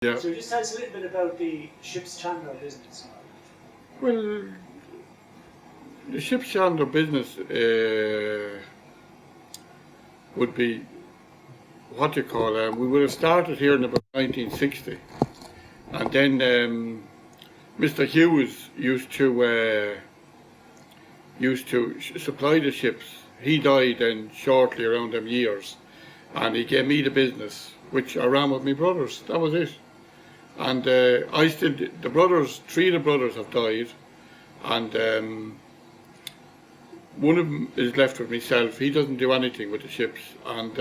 Yeah. So just tell us a little bit about the ship's chandler business. Well, the ship's chandler business would be what you call. We would have started here in about 1960, and then Mr. Hughes used to supply the ships. He died then shortly around them years, and he gave me the business, which I ran with my brothers. That was it. And I still, three of the brothers have died, and one of them is left with myself. He doesn't do anything with the ships, and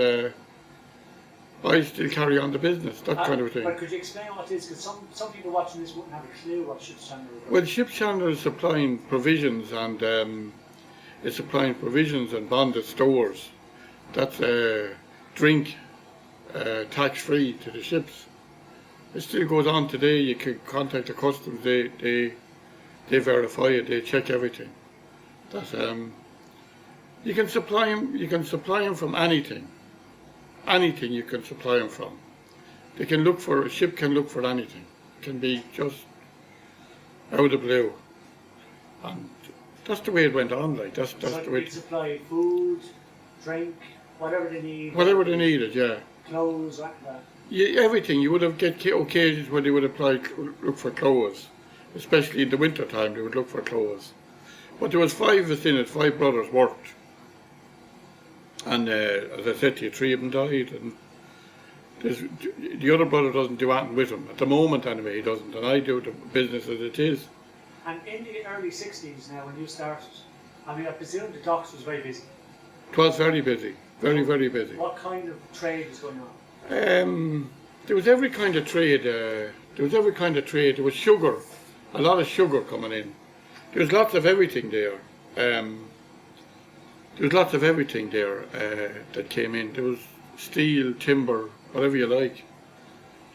I still carry on the business, that kind of thing. But could you explain what it is? Because some people watching this wouldn't have a clue what ship's chandler is. Well, ship's chandler is supplying provisions, and it's supplying provisions and bonded stores. That's drink, tax-free to the ships. It still goes on today. You can contact the customs. They verify it. They check everything. That's you can supply them. You can supply them from anything. Anything you can supply them from. They can look for, a ship can look for anything. It can be just out of the blue. And that's the way it went on. Like that's so the way. They supply food, drink, whatever they need. Whatever they needed, yeah. Clothes, like that. Yeah, everything. You would have get occasions where they would apply, look for clothes, especially in the winter time. They would look for clothes. But there was 5 of us in it. 5 brothers worked, and as I said to you, 3 of them died, and the other brother doesn't do anything with them at the moment. Anyway, he doesn't, and I do the business as it is. And in the early 60s now, when you started, I mean, I presume the docks was very busy. It was very busy, very, very busy. What kind of trade was going on? There was every kind of trade. There was sugar, a lot of sugar coming in. There was lots of everything there. That came in. There was steel, timber, whatever you like.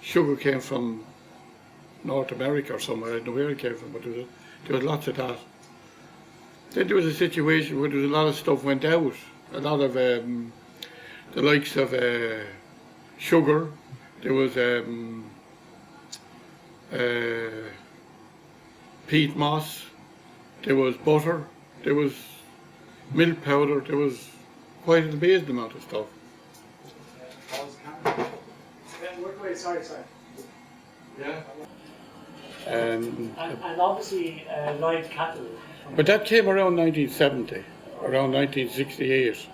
Sugar came from North America or somewhere. I don't know where it came from, but there was lots of that. Then there was a situation where there was a lot of stuff went out. A lot of the likes of sugar. There was peat moss. There was butter. There was milk powder. There was quite an amazing amount of stuff. Sorry. Yeah. And obviously live cattle. But that came around 1970, around 1968.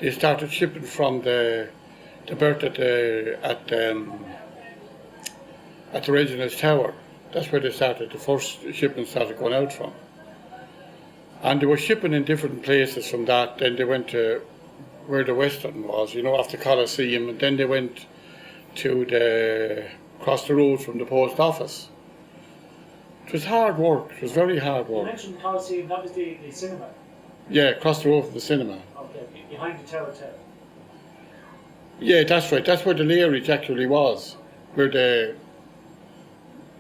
They started shipping from the berth at the Reginald's Tower. That's where they started. The first shipment started going out from. And they were shipping in different places from that. Then they went to where the Western was, after Coliseum, and then they went to across the road from the post office. It was hard work. It was very hard work. You mentioned the Coliseum. That was the cinema. Yeah, across the road from the cinema. Okay, behind the Tower. Yeah, that's right. That's where the Lairage actually was.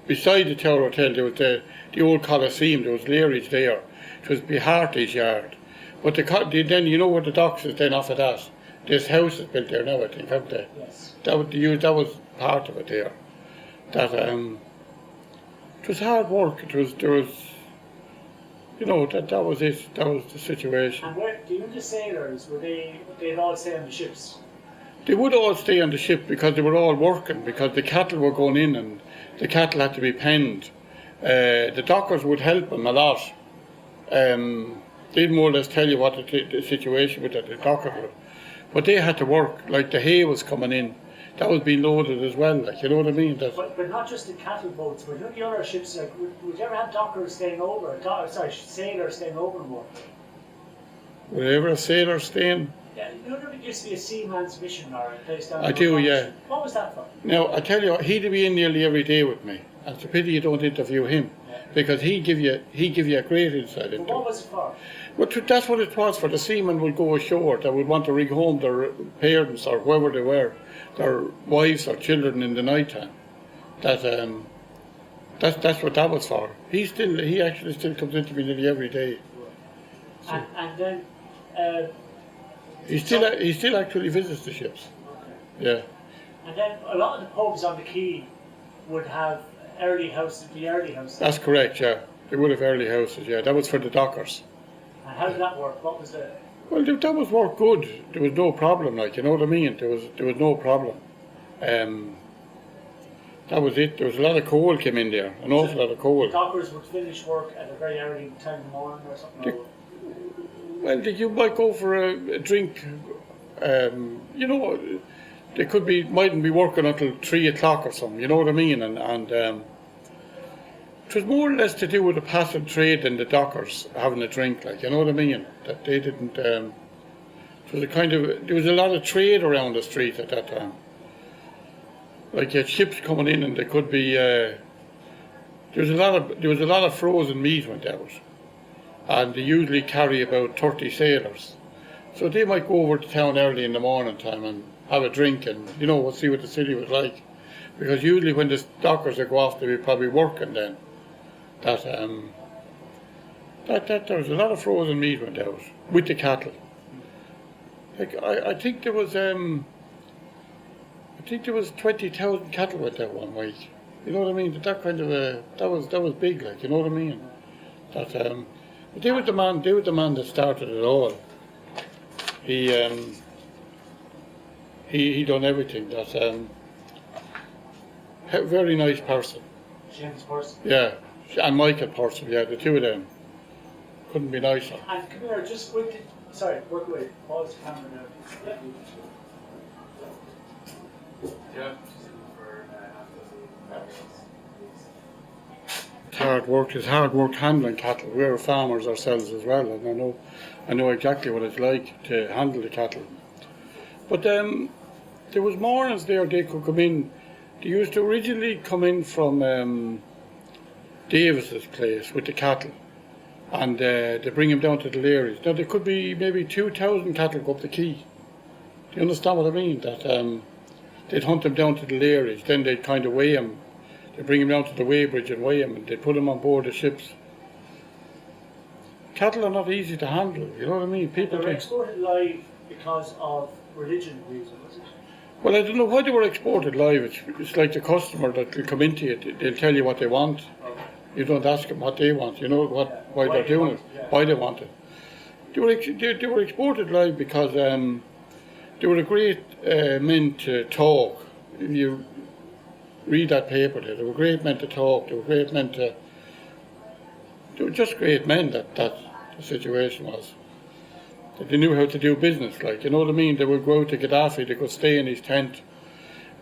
Beside the Tower Hotel, there was the old Coliseum. There was Lairage there. It was Hartley's yard. But then you know where the docks is then off of that. This house is built there now, I think, haven't they? Yes. That was part of it there. That it was hard work. That was it. That was the situation. And do you know the sailors? They'd all stay on the ships? They would all stay on the ship because they were all working, because the cattle were going in and the cattle had to be penned. The dockers would help them a lot. They'd more or less tell you what the situation with the dockers was. But they had to work, like the hay was coming in. That was being loaded as well, like, you know what I mean? But not just the cattle boats, but the other ships, like, would you ever have dockers staying over, sailors staying over and work? Would you ever have sailors staying? Yeah, there used to be a seaman's mission or a place down I do, yeah. What was that for? Now, I tell you, he'd be in nearly every day with me. And it's a pity you don't interview him, because he'd give you a great insight into it. What was it for? Well, that's what it was for. The seamen would go ashore that would want to ring home their parents or whoever they were, their wives or children in the night time. That's what that was for. He actually still comes into me nearly every day. So and then he still actually visits the ships. Okay. Yeah. And then a lot of the pubs on the quay would have early houses, the early houses. That's correct, yeah. They would have early houses, yeah. That was for the dockers. And how did that work? What was the... Well, that was work good. There was no problem, like, you know what I mean? There was no problem. That was it. There was a lot of coal came in there, an awful lot of coal. The dockers would finish work at a very early time in the morning or something? Well, you might go for a drink, you know, they mightn't be working until 3 o'clock or something, you know what I mean? And it was more or less to do with the passive trade than the dockers having a drink, like, you know what I mean? That they didn't, it was there was a lot of trade around the street at that time. Like, you had ships coming in, and there could be, there was a lot of frozen meat went out. And they usually carry about 30 sailors. So they might go over to town early in the morning time and have a drink and, you know, see what the city was like. Because usually when the dockers go off, they'll be probably working then. There was a lot of frozen meat went out with the cattle. Like, I think there was 20,000 cattle went out one week. You know what I mean? That was big, like, you know what I mean? They were the man that started it all. He done everything. That's a very nice person. James person? Yeah, and Michael person, yeah, the two of them. Couldn't be nicer. And come here, just quickly, sorry, work away, pause the camera now. Yeah. It's hard work handling cattle. We're farmers ourselves as well, and I know exactly what it's like to handle the cattle. But there was mornings there they could come in. They used to originally come in from Davis's place with the cattle, and they bring them down to the Learys. Now there could be maybe 2,000 cattle go up the quay. Do you understand what I mean? That they'd hunt them down to the Learys, then they'd kind of weigh them. They bring them down to the weighbridge and weigh them, and they put them on board the ships. Cattle are not easy to handle, you know what I mean? They were exported live because of religion reasons, was it? Well, I don't know why they were exported live. It's like the customer that will come into it. They'll tell you what they want. Okay. You don't ask them what they want. You know why they're doing it, why they want it. They were exported live because they were a great men to talk. If you read that paper there, they were great men to talk. They were great men to. They were just great men. That the situation was. That they knew how to do business. Like, you know what I mean. They would go out to Gaddafi. They could stay in his tent.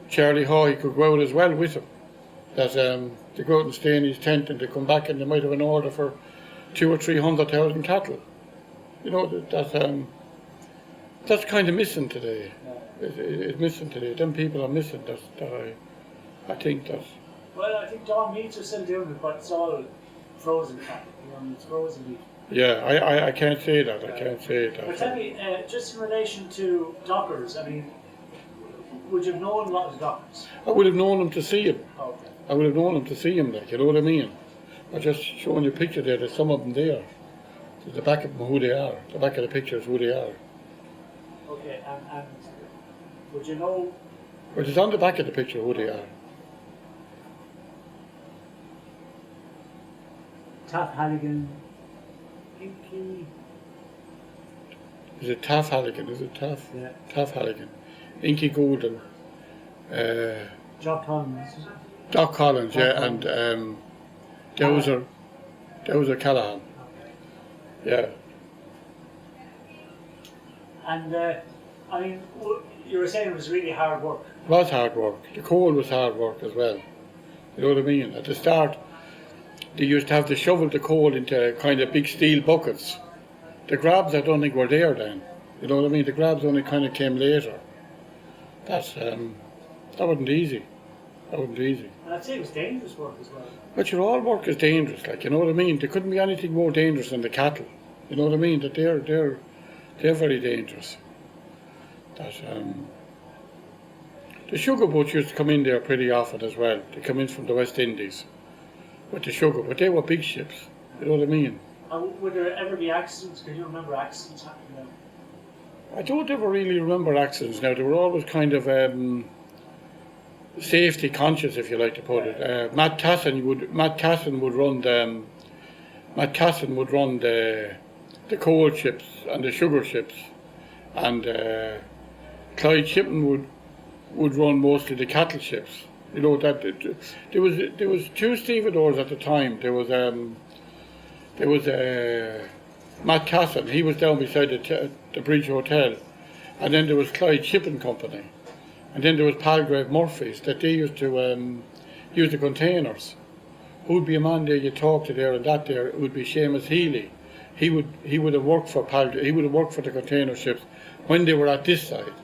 Charlie Hoy could go out as well with him. That they go out and stay in his tent, and they come back and they might have an order for 200,000 or 300,000 cattle. You know that's kind of missing today. It's missing today. Them people are missing. I think that's. Well, I think Don Meats are still doing it, but it's all frozen cattle. You know, it's frozen meat. Yeah, I can't say that. I can't say that. But tell me, just in relation to dockers, I mean, would you have known a lot of the dockers? I would have known them to see him. Okay. I would have known them to see him, like, you know what I mean? I'm just showing you a picture there. There's some of them there. There's the back of them, who they are. The back of the picture is who they are. Okay, and would you know? Well, it's on the back of the picture who they are. Taff Halligan, Inky. Is it Taff Halligan? Is it Taff? Yeah. Taff Halligan. Inky Goulden. Jock Collins. Doc Collins, Doc yeah, Collins. and Dowser Callahan. Okay. Yeah. And I mean, you were saying it was really hard work. It was hard work. The coal was hard work as well. You know what I mean? At the start, they used to have to shovel the coal into kind of big steel buckets. The grabs, I don't think, were there then. You know what I mean? The grabs only kind of came later. That wasn't easy. That wasn't easy. And I'd say it was dangerous work as well. But your all work is dangerous, like, you know what I mean? There couldn't be anything more dangerous than the cattle. You know what I mean? That they're very dangerous. That the sugar boats used to come in there pretty often as well. They come in from the West Indies with the sugar, but they were big ships. You know what I mean? And would there ever be accidents? Can you remember accidents happening then? I don't ever really remember accidents now. They were always kind of safety conscious, if you like to put it. Matt Casson would run the coal ships and the sugar ships, and Clyde Shipping would run mostly the cattle ships. You know that there was two stevedores at the time. There was Matt Casson. He was down beside the Bridge Hotel, and then there was Clyde Shipping Company, and then there was Palgrave Murphy's that they used to use the containers. Who would be a man there you talk to there, and that there it would be Seamus Healy. He would have worked for Palgrave. He would have worked for the container ships when they were at this side.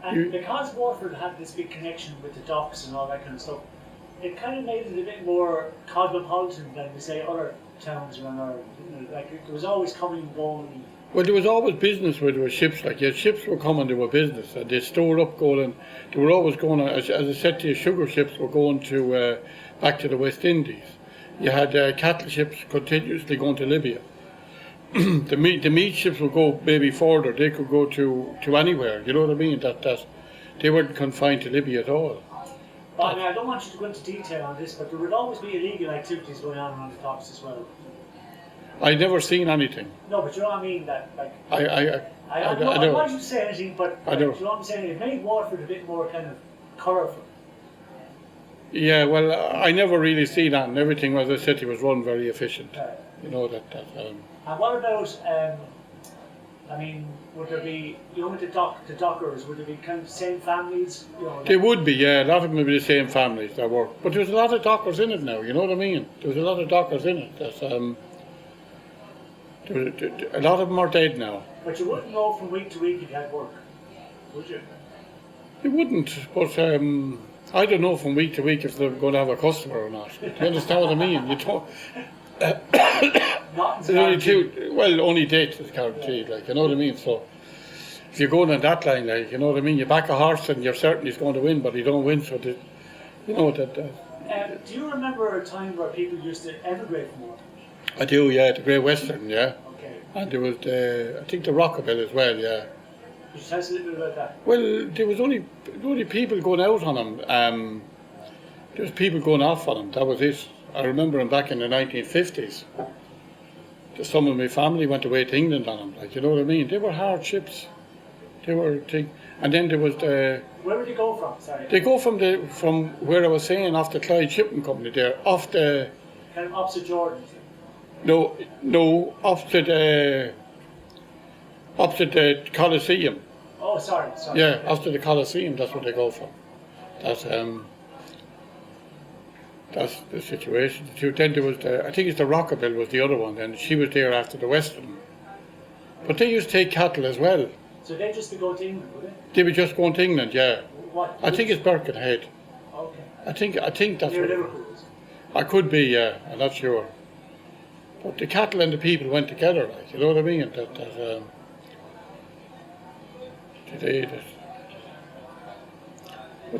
And because Waterford had this big connection with the docks and all that kind of stuff, it kind of made it a bit more cosmopolitan than, we say, other towns around Ireland. You know, like, it was always coming and going. Well, there was always business where there were ships. Like, yeah, ships were coming, there were business, and they stored up going. They were always going, as I said to you, sugar ships were going to back to the West Indies. You had cattle ships continuously going to Libya. The meat ships would go maybe further. They could go to anywhere. You know what I mean? That they weren't confined to Libya at all. But I mean, I don't want you to go into detail on this, but there would always be illegal activities going on the docks as well. I never seen anything. No, but you know what I mean. That like I don't want you to say anything, but I you know what I'm saying. It made Waterford a bit more kind of colourful. Yeah, well, I never really seen that, and everything, as I said, it was run very efficient. You know that. And what about? I mean, would there be, you know, with the dockers, would there be kind of the same families? You know, they would be, yeah. A lot of them would be the same families that work. But there's a lot of dockers in it now. You know what I mean? There's a lot of dockers in it. That's a lot of them are dead now. But you wouldn't know from week to week if you had work, would you? You wouldn't, but I don't know from week to week if they're going to have a customer or not. Do you understand what I mean? You don't. Only date is guaranteed, like, you know what I mean? So if you're going on that line, like, you know what I mean, you back a horse and you're certain he's going to win, but he don't win, so you know that. Do you remember a time where people used to emigrate from Waterford? I do, yeah, the Great Western, yeah. Okay. And there was I think the Rockabill as well, yeah. Could you tell us a little bit about that? Well, there was only people going out on them. There was people going off on them, that was it. I remember them back in the 1950s. Some of my family went away to England on them, like, you know what I mean? They were hard ships. They were and then there was the. Where would they go from? Sorry. They go from where I was saying, off the Clyde Shipping Company there, off the. Kind of opposite Jordan. No, opposite the Coliseum. Oh, sorry. Yeah, after the Coliseum, that's where they go from. That's the situation. Then there was I think it's the Rockabill was the other one. Then she was there after the Western. But they used to take cattle as well. So they just to go to England, would they? They were just going to England, yeah. What? I think it's Birkenhead. Okay. I think that's Near what. Liverpool. I could be, yeah. I'm not sure. But the cattle and the people went together, like, you know what I mean? But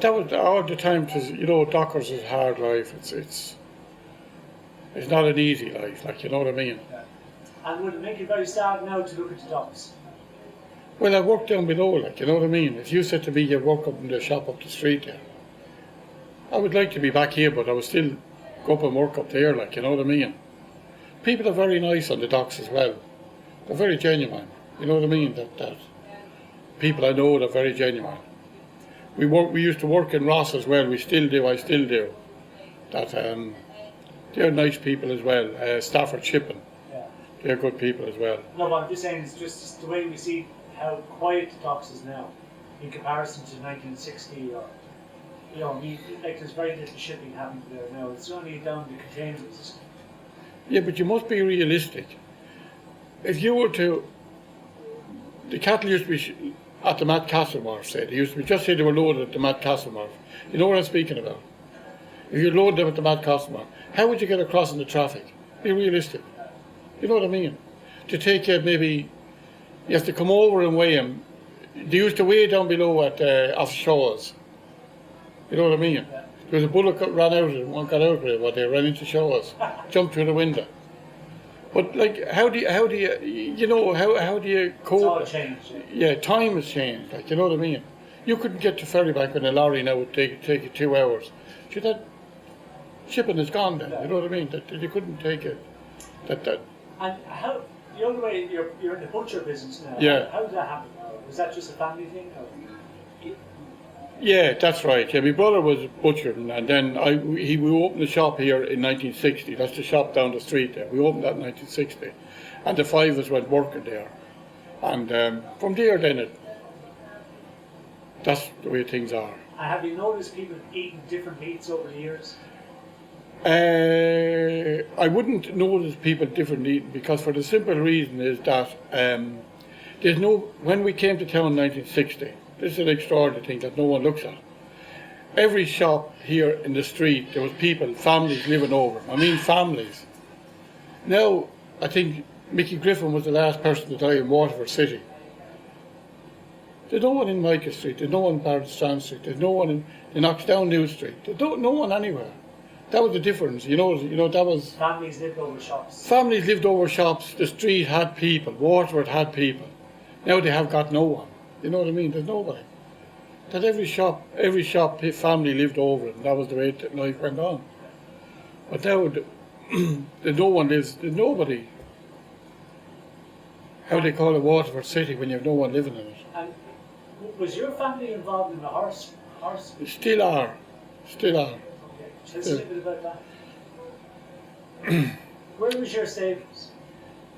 that was all the time. You know, dockers is hard life. It's not an easy life, like, you know what I mean. Yeah. And would it make you very sad now to look at the docks? Well, I work down below, like, you know what I mean. If you said to me you work up in the shop up the street there, I would like to be back here, but I would still go up and work up there, like, you know what I mean. People are very nice on the docks as well. They're very genuine. You know what I mean. That people I know are very genuine. We used to work in Ross as well. We still do. I still do. That they're nice people as well. Stafford Shipping. Yeah. They're good people as well. No, but I'm just saying it's just the way we see how quiet the docks is now in comparison to 1960 or. You know, like there's very little shipping happening there now. It's only down the containers. Yeah, but you must be realistic. If you were to, the cattle used to be at the Matt Castle Wharf, say. They used to be, just say they were loaded at the Matt Castle Wharf. You know what I'm speaking about? If you load them at the Matt Castle Wharf, how would you get across in the traffic? Be realistic. You know what I mean? To take maybe, you have to come over and weigh them. They used to weigh down below at off Shaw's. You know what I mean? Yeah. There was a bullock that ran out of it, one got out of it, but they ran into Shaw's, jumped through the window. But like, how do you, you know, how do you cope? It's all changed. Yeah, time has changed. Like, you know what I mean? You couldn't get to Ferrybank in a lorry now. It would take you 2 hours. See, that shipping is gone then. You know what I mean? That you couldn't take it. That. And how the only way you're in the butcher business now? Yeah. How did that happen? Was that just a family thing? Or? Yeah, that's right. Yeah, my brother was butchering, and then we opened a shop here in 1960. That's the shop down the street there. We opened that in 1960, and the five of us went working there. And from there, then that's the way things are. And have you noticed people eating different meats over the years? I wouldn't notice people differently because for the simple reason is that when we came to town in 1960, this is an extraordinary thing that no one looks at. Every shop here in the street, there was people, families living over. I mean families. Now, I think Mickey Griffin was the last person to die in Waterford City. There's no one in Micah Street, there's no one in Barrack Street, there's no one in the Knoxdown New Street, there's no one anywhere. That was the difference, you know, that was... Families lived over shops. Families lived over shops, the street had people, Waterford had people. Now they have got no one, you know what I mean, there's nobody. That every shop family lived over it, and that was the way that life went on. But now, there's no one lives, there's nobody. How they call it Waterford City when you have no one living in it. And was your family involved in the horse? Still are. Okay. Tell us a little bit about that. Where was your stables?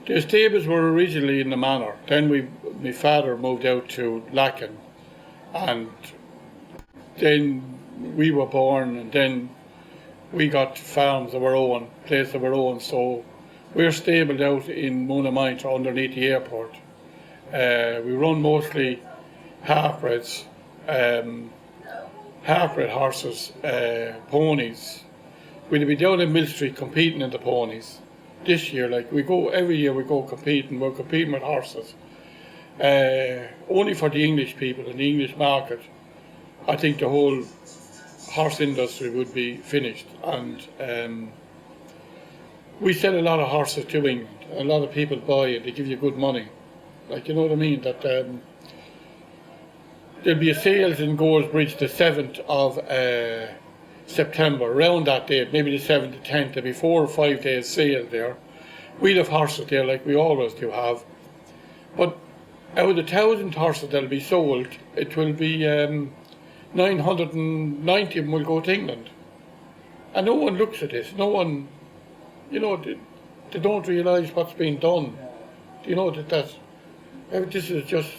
The stables were originally in the manor. Then my father moved out to Lacken, and then we were born, and then we got farms of our own, place of our own. So we're stabled out in Moonamine underneath the airport. We run mostly half-breds, half-bred horses, ponies. We'll be down in Mill Street competing in the ponies. This year, every year we go competing, we're competing with horses. Only for the English people in the English market. I think the whole horse industry would be finished, and we sell a lot of horses to England. A lot of people buy it, they give you good money. You know what I mean? That there'll be a sales in Goresbridge the 7th of September, around that date, maybe the 7th to 10th. There'll be 4 or 5 days sale there. We'll have horses there like we always do have. But out of the 1,000 horses that'll be sold, it will be 990 of them will go to England. And no one looks at this. No one, you know, they don't realise what's being done. You know, this is just,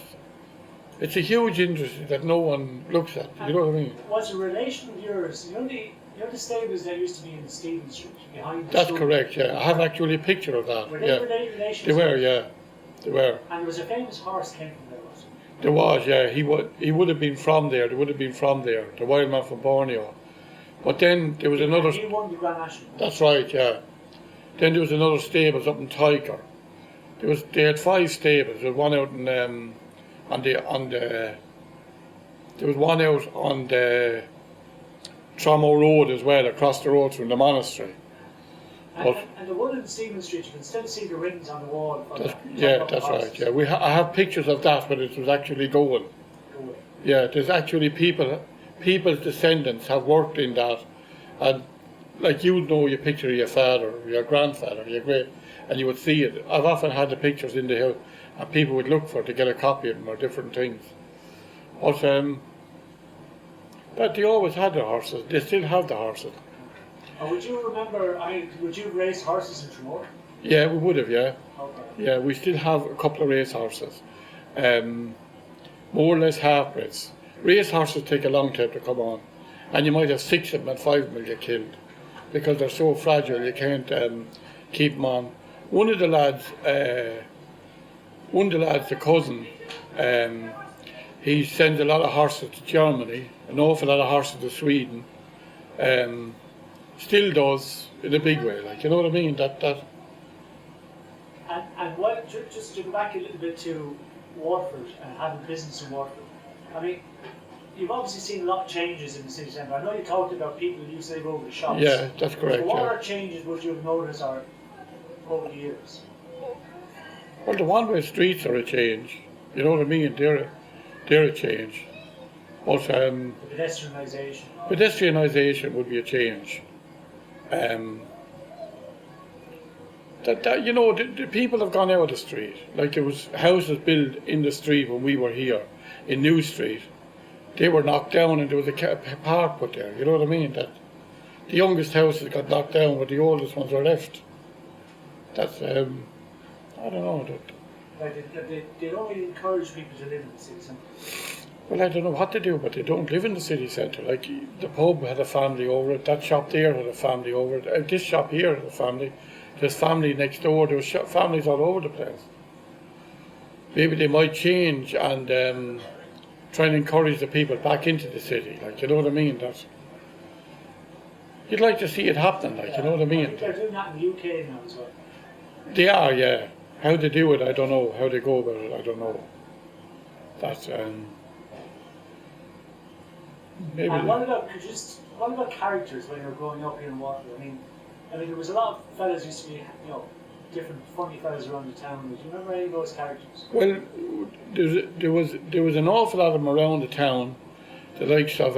it's a huge industry that no one looks at. You know what I mean? Was a relation of yours, you know the stables that used to be in Stephen Street behind the That's school? correct, yeah. I have actually a picture of that. Were they relations? They were, yeah. They were. And there was a famous horse came from there, wasn't there? There was, yeah. He would have been from there. They would have been from there. The wild man from Borneo. But then there was another. He won the Grand National. That's right, yeah. Then there was another stables up in Tyker. They had 5 stables. There was one out in there was one out on the Tramore Road as well, across the road from the monastery. And the one in Stephen Street, you can still see the rings on the wall. That's right. Yeah, I have pictures of that, but it was actually going. Yeah, there's actually people's descendants have worked in that, and like you know, you picture your father, your grandfather, your great, and you would see it. I've often had the pictures in the house, and people would look for it to get a copy of them or different things. But they always had the horses. They still have the horses. Would you remember? Would you race horses in Tramore? Yeah, we would have. Yeah. Okay. Yeah, we still have a couple of race horses, more or less half-breds. Race horses take a long time to come on, and you might have 6 of them and 5 of them will get killed because they're so fragile. You can't keep them on. One of the lads, the cousin, he sends a lot of horses to Germany, an awful lot of horses to Sweden. Still does in a big way, you know what I mean? And what, just to go back a little bit to Waterford and having business in Waterford, I mean, you've obviously seen a lot of changes in the city centre. I know you talked about people who used to live over the shops. Yeah, that's correct. So what other changes would you have noticed over the years? Well, the one-way streets are a change. You know what I mean? They're a change. But pedestrianisation would be a change. The people have gone out of the street. Like there was houses built in the street when we were here, in New Street. They were knocked down and there was a park put there. You know what I mean? That the youngest houses got knocked down, but the oldest ones were left. That's I don't know. They don't really encourage people to live in the city centre. Well, I don't know what to do, but they don't live in the city centre. Like the pub had a family over it. That shop there had a family over it. This shop here had a family. There's family next door. There was families all over the place. Maybe they might change and try and encourage the people back into the city. Like, you know what I mean? That you'd like to see it happening. Like, you know what I mean? They're doing that in the UK now as well. They are, yeah. How they do it, I don't know. How they go about it, I don't know. That's maybe. And what about characters when you were growing up here in Waterford? I mean, there was a lot of fellas used to be, different funny fellas around the town. Do you remember any of those characters? Well, there was an awful lot of them around the town, the likes of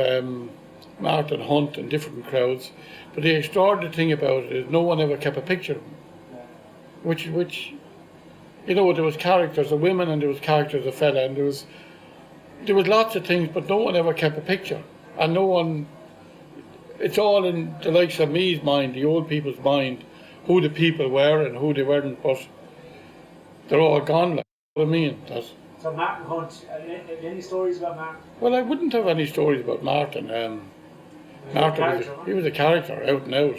Martin Hunt and different crowds. But the extraordinary thing about it is no one ever kept a picture of them. Yeah. Which, there was characters of women and there was characters of fella and there was lots of things, but no one ever kept a picture. And no one. It's all in the likes of me's mind, the old people's mind, who the people were and who they weren't, but they're all gone, like, you know what I mean? So Martin Hunt, any stories about Martin? Well, I wouldn't have any stories about Martin. Martin was a character, out and out.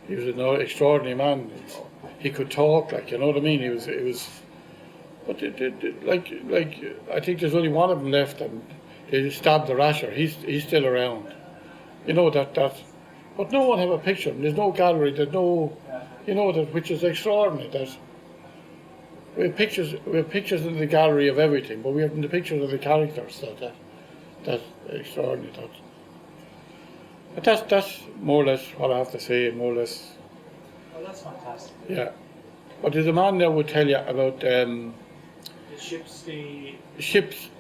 He was an extraordinary man. He could talk, like, you know what I mean? He was. But like I think there's only one of them left, and they stabbed the rasher. He's still around. You know that, but no one have a picture. There's no gallery. There's no, which is extraordinary. That we have pictures in the gallery of everything, but we have the pictures of the characters. That's extraordinary. But that's more or less what I have to say. More or less. Well, that's fantastic. Yeah, but there's a man there would tell you about the ships. The ships.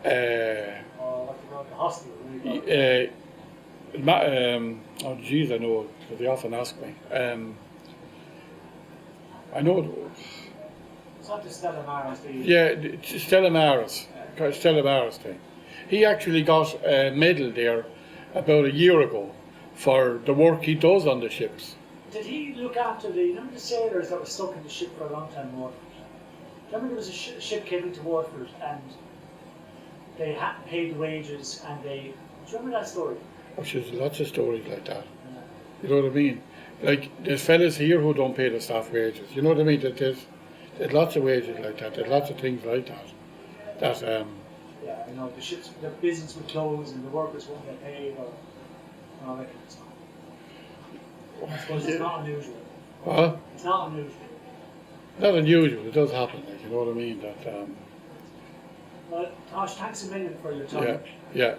The hospital. Oh, geez, I know, because they often ask me. I know. It's not the Stella Maris thing. Yeah, it's Stella Maris. Stella Maris thing. He actually got a medal there about a year ago for the work he does on the ships. Did he look after the sailors that were stuck in the ship for a long time in Waterford? Remember there was a ship came into Waterford and they hadn't paid the wages and do you remember that story? Oh, there's lots of stories like that. Yeah. You know what I mean? Like, there's fellas here who don't pay the staff wages. You know what I mean? There's lots of wages like that. There's lots of things like that. Yeah, the ships, the business would close and the workers won't get paid or all that kind of stuff. I suppose it's not unusual. What? It's not unusual. Not unusual. It does happen. Like, you know what I mean? Well, Tosh, thanks a million for your time. Yeah.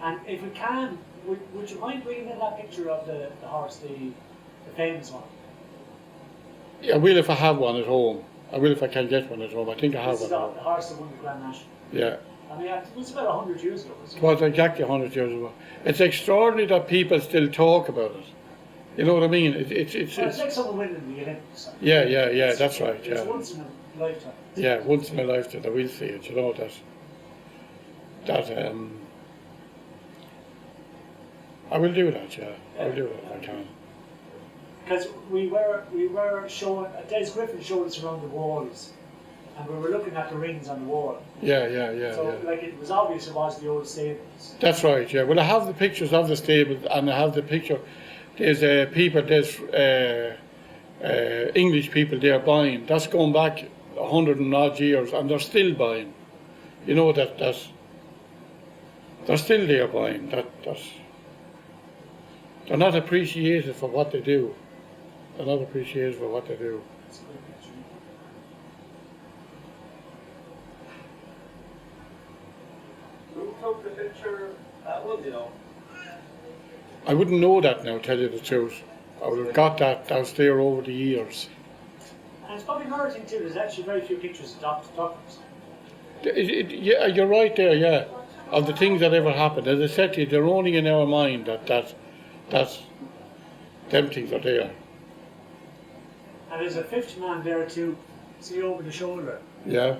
And if we can, would you mind bringing in that picture of the horse, the famous one? Yeah, I will if I have one at home. I will if I can get one at home. I think I have one. This is the horse that won the Grand National. Yeah. I mean, it was about 100 years ago. It was exactly 100 years ago. It's extraordinary that people still talk about it. You know what I mean? It's like someone winning the Olympics. Yeah, that's right. It's once in a lifetime. Yeah, once in a lifetime that we'll see it. You know that I will do that. Yeah, I will do it if I can. Because we were showing Des Griffin showed us around the walls, and we were looking at the rings on the wall. Yeah. So it was obvious it was the old stables. That's right. Yeah. Well, I have the pictures of the stables, and I have the picture. There's English people there buying. That's going back 100 and odd years, and they're still buying. You know that they're still there buying. They're not appreciated for what they do. They're not appreciated for what they do. Who took the picture at Woodville? I wouldn't know that now, tell you the truth. I would have got that there over the years. And it's probably another thing too, there's actually very few pictures of doctors. Yeah, you're right there, yeah. Of the things that ever happened. As I said to you, they're only in our mind that them things are there. And there's a fifth man there too, see over the shoulder. Yeah.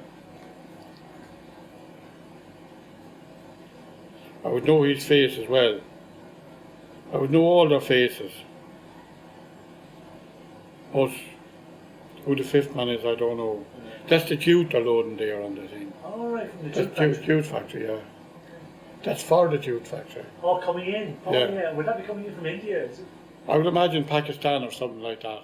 I would know his face as well. I would know all their faces. But who the fifth man is, I don't know. That's the jute they're loading there on the thing. Oh, right, from the That's jute factory. jute factory, yeah. That's for the jute factory. Oh, coming in. Oh, Yeah. yeah. Would that be coming in from India? Is it? I would imagine Pakistan or something like that.